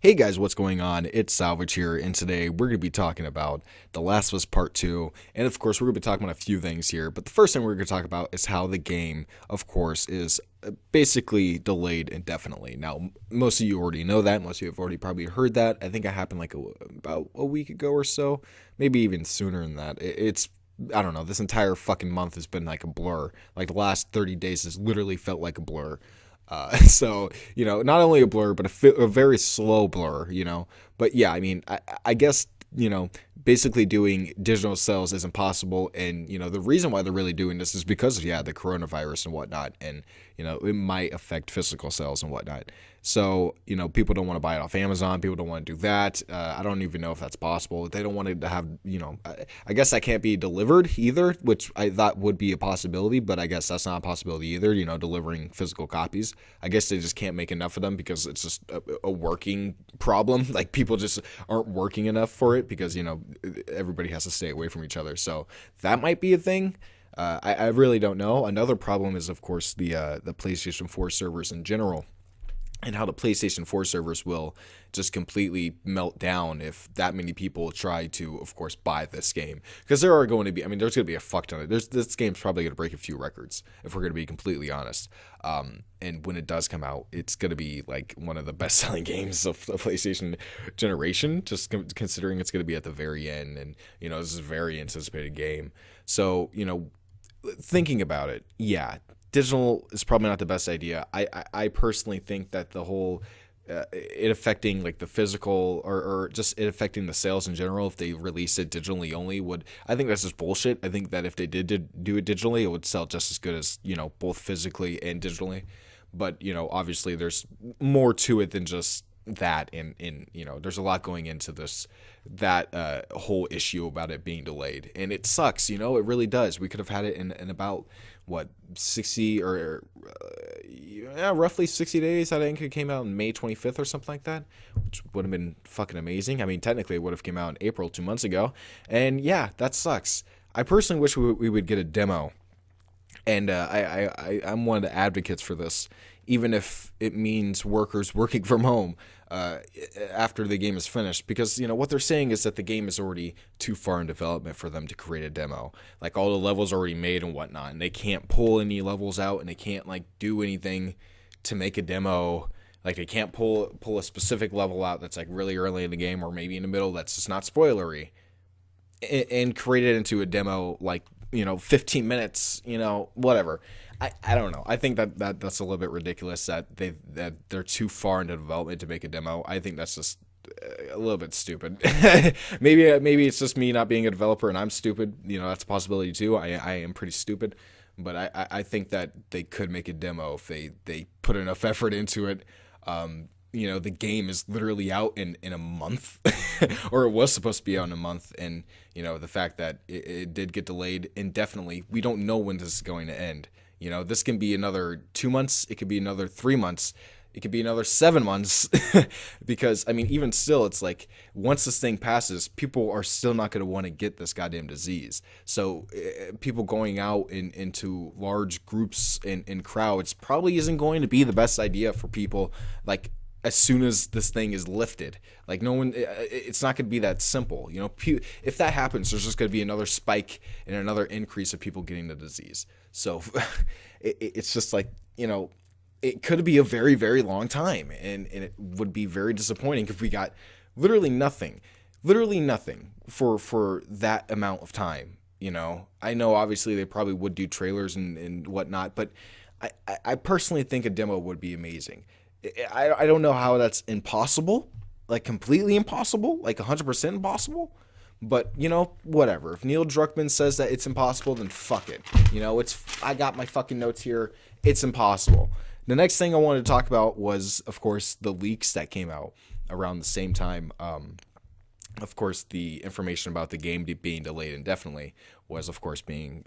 Hey guys, what's going on? It's Salvage here, and today we're going to be talking about The Last of Us Part 2, and of course we're going to be talking about a few things here, but the first thing we're going to talk about is how the game, of course, is basically delayed indefinitely. Now, most of you already know that, most of you have already probably heard that. I think it happened like about a week ago or so, maybe even sooner than that. I don't know, this entire fucking month has been like a blur. Like the last 30 days has literally felt like a blur. So, not only a blur, but a very slow blur, But yeah, I mean, I guess, basically doing digital sales is impossible. And, the reason why they're really doing this is because of, the coronavirus and whatnot. And, it might affect physical sales and whatnot. So, people don't want to buy it off Amazon. People don't want to do that. I don't even know if that's possible. They don't want it to have, I guess that can't be delivered either, which I thought would be a possibility, but I guess that's not a possibility either, delivering physical copies. I guess they just can't make enough of them because it's just a working problem. Like people just aren't working enough for it because, everybody has to stay away from each other. So that might be a thing. I really don't know. Another problem is, of course, the PlayStation 4 servers in general, and how the PlayStation 4 servers will just completely melt down if that many people try to, of course, buy this game. Because there are going to be, there's going to be a fuck ton of, this game's probably going to break a few records, if we're going to be completely honest. And when it does come out, it's going to be like one of the best-selling games of the PlayStation generation, just considering it's going to be at the very end. And, this is a very anticipated game. So, thinking about it, yeah, digital is probably not the best idea. I personally think that the whole it affecting like the physical or just it affecting the sales in general if they release it digitally only I think that's just bullshit. I think that if they did do it digitally, it would sell just as good as, both physically and digitally. But, obviously there's more to it than just that, and there's a lot going into that whole issue about it being delayed, and it sucks. It really does. We could have had it in about what 60 or roughly 60 days. I think it came out on May 25th or something like that, which would have been fucking amazing. Technically it would have came out in April 2 months ago, and yeah, that sucks. I personally wish we would get a demo, and I'm one of the advocates for this, even if it means workers working from home after the game is finished. Because, what they're saying is that the game is already too far in development for them to create a demo. Like, all the levels are already made and whatnot, and they can't pull any levels out, and they can't, do anything to make a demo. Like, they can't pull a specific level out that's, really early in the game or maybe in the middle that's just not spoilery and create it into a demo, 15 minutes, whatever. I don't know. I think that's a little bit ridiculous that they're too far into development to make a demo. I think that's just a little bit stupid. maybe it's just me not being a developer and I'm stupid. That's a possibility too. I am pretty stupid, but I think that they could make a demo if they put enough effort into it. The game is literally out in a month, or it was supposed to be out in a month, and the fact that it did get delayed indefinitely, we don't know when this is going to end. This can be another 2 months, it could be another 3 months, it could be another 7 months, because even still, it's like once this thing passes, people are still not going to want to get this goddamn disease. So people going out into large groups and crowds probably isn't going to be the best idea for people, as soon as this thing is lifted. No one, it's not going to be that simple. If that happens, there's just going to be another spike and another increase of people getting the disease. So it's just it could be a very, very long time, and it would be very disappointing if we got literally nothing for that amount of time. I know obviously they probably would do trailers and whatnot, but I personally think a demo would be amazing. I don't know how that's impossible, completely impossible, 100% impossible. But, whatever. If Neil Druckmann says that it's impossible, then fuck it. I got my fucking notes here. It's impossible. The next thing I wanted to talk about was, of course, the leaks that came out around the same time. Of course, the information about the game being delayed indefinitely was, of course, being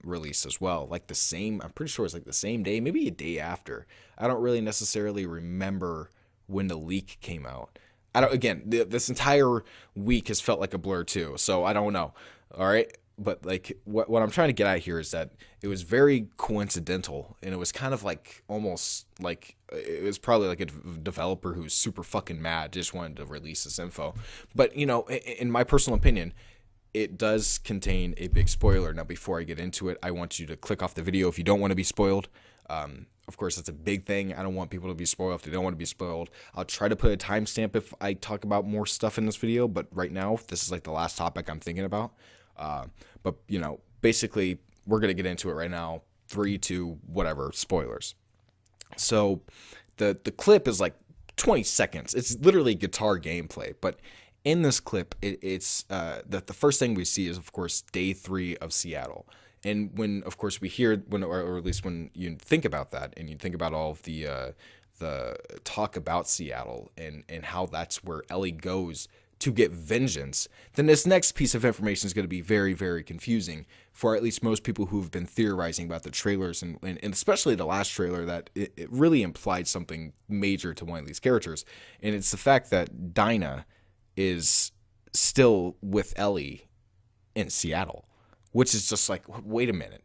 released as well. I'm pretty sure it's the same day, maybe a day after. I don't really necessarily remember when the leak came out. This entire week has felt like a blur too, so I don't know. All right. but like what I'm trying to get at here is that it was very coincidental, and it was kind of like almost like it was probably like a developer who's super fucking mad, just wanted to release this info. But in my personal opinion, it does contain a big spoiler. Now, before I get into it, I want you to click off the video if you don't want to be spoiled. Of course, that's a big thing. I don't want people to be spoiled if they don't want to be spoiled. I'll try to put a timestamp if I talk about more stuff in this video, but right now, this is like the last topic I'm thinking about. But basically, we're going to get into it right now. 3, 2, whatever, spoilers. So the clip is like 20 seconds. It's literally guitar gameplay, but in this clip, it's the first thing we see is, of course, day 3 of Seattle. And when, of course, we hear, or at least when you think about that, and you think about all of the talk about Seattle and how that's where Ellie goes to get vengeance, then this next piece of information is going to be very, very confusing for at least most people who've been theorizing about the trailers, and especially the last trailer, that it really implied something major to one of these characters. And it's the fact that Dinah is still with Ellie in Seattle, which is just like, wait a minute.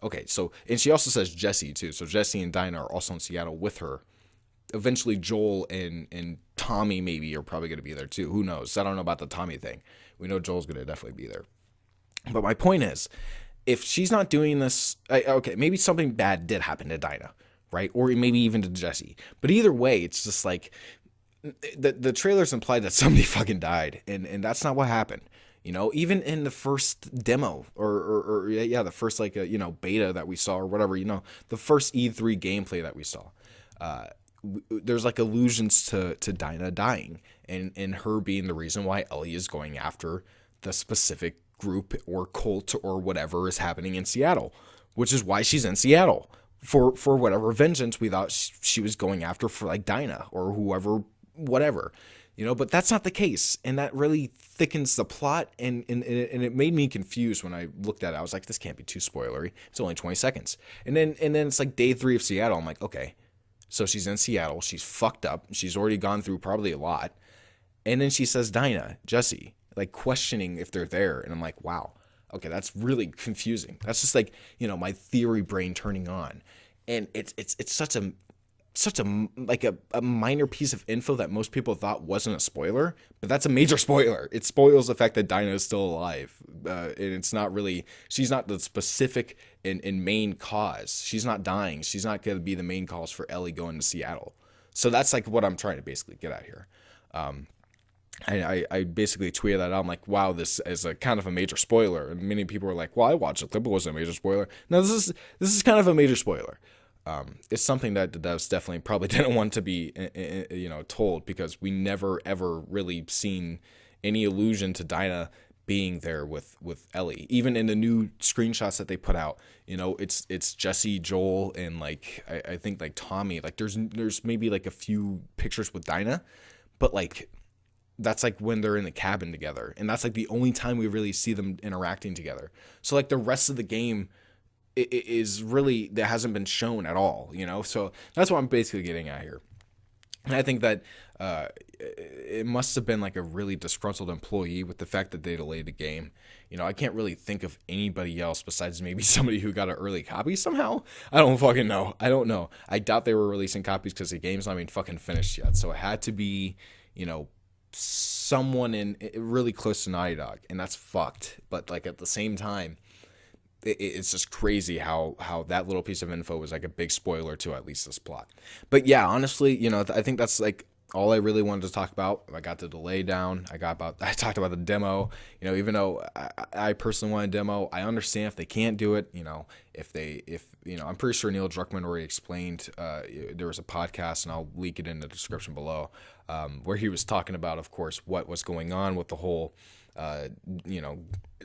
Okay, so, and she also says Jesse too. So Jesse and Dinah are also in Seattle with her. Eventually Joel and Tommy maybe are probably going to be there too. Who knows? I don't know about the Tommy thing. We know Joel's going to definitely be there. But my point is, if she's not doing this, okay, maybe something bad did happen to Dinah, right? Or maybe even to Jesse. But either way, it's just like, the trailers implied that somebody fucking died, and that's not what happened. Even in the first demo or the first beta that we saw or whatever, the first E3 gameplay that we saw, there's like allusions to Dinah dying and her being the reason why Ellie is going after the specific group or cult or whatever is happening in Seattle, which is why she's in Seattle for whatever vengeance we thought she was going after for like Dinah or whoever, whatever. But that's not the case, and that really thickens the plot, and it made me confused when I looked at it. I was like, this can't be too spoilery. It's only 20 seconds. And then it's like day 3 of Seattle. I'm like, okay, so she's in Seattle. She's fucked up. She's already gone through probably a lot. And then she says Dinah, Jesse, like questioning if they're there. And I'm like, wow, okay, that's really confusing. That's just like, my theory brain turning on. And it's such a minor piece of info that most people thought wasn't a spoiler, but that's a major spoiler. It spoils the fact that Dinah is still alive, and it's not really, she's not the specific and main cause. She's not dying. She's not going to be the main cause for Ellie going to Seattle. So that's like what I'm trying to basically get at here. I basically tweeted that out. I'm like, wow, this is a kind of a major spoiler, and many people were like, well, I watched the clip, it wasn't a major spoiler. No, this is kind of a major spoiler. It's something that the devs definitely probably didn't want to be, told, because we never ever really seen any allusion to Dinah being there with Ellie. Even in the new screenshots that they put out, it's Jesse, Joel, and like I think like Tommy. Like there's maybe like a few pictures with Dinah, but like that's like when they're in the cabin together, and that's like the only time we really see them interacting together. So like the rest of the game, it is really, that hasn't been shown at all, so that's what I'm basically getting at here. And I think that it must have been like a really disgruntled employee with the fact that they delayed the game. I can't really think of anybody else besides maybe somebody who got an early copy somehow. I don't fucking know. I don't know. I doubt they were releasing copies because the game's not even fucking finished yet. So it had to be, someone in really close to Naughty Dog, and that's fucked. But like at the same time, it's just crazy how that little piece of info was like a big spoiler to at least this plot. But yeah, honestly, I think that's like all I really wanted to talk about. I got the delay down. I talked about the demo. Even though I personally want a demo, I understand if they can't do it. If I'm pretty sure Neil Druckmann already explained. There was a podcast, and I'll link it in the description below, where he was talking about, of course, what was going on with the whole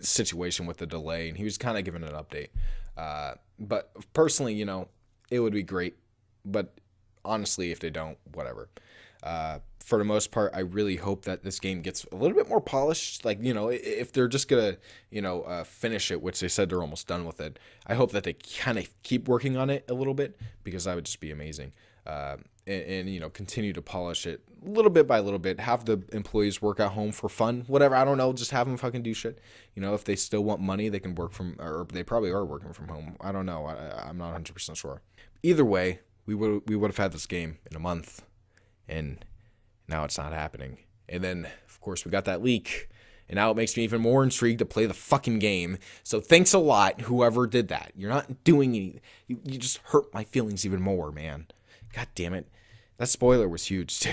situation with the delay, and he was kind of giving an update. But personally, it would be great, but honestly, if they don't, whatever. For the most part, I really hope that this game gets a little bit more polished. Like, if they're just gonna, finish it, which they said they're almost done with it, I hope that they kind of keep working on it a little bit, because that would just be amazing. and you know, continue to polish it little bit by little bit. Have the employees work at home for fun, whatever. I don't know. Just have them fucking do shit. You know, if they still want money, they can work from, or they probably are working from home. I don't know. I'm not 100% sure. Either way, we would have had this game in a month, and now it's not happening. And then, of course, we got that leak. And now it makes me even more intrigued to play the fucking game. So thanks a lot, whoever did that. You're not doing anything. You just hurt my feelings even more, man. God damn it. That spoiler was huge, too.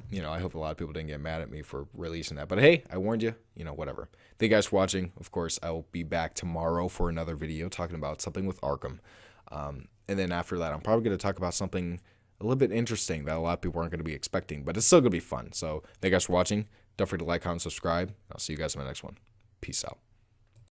You know, I hope a lot of people didn't get mad at me for releasing that. But hey, I warned you. You know, whatever. Thank you guys for watching. Of course, I will be back tomorrow for another video talking about something with Arkham. And then after that, I'm probably going to talk about something a little bit interesting that a lot of people aren't going to be expecting. But it's still going to be fun. So thank you guys for watching. Don't forget to like, comment, subscribe. I'll see you guys in my next one. Peace out.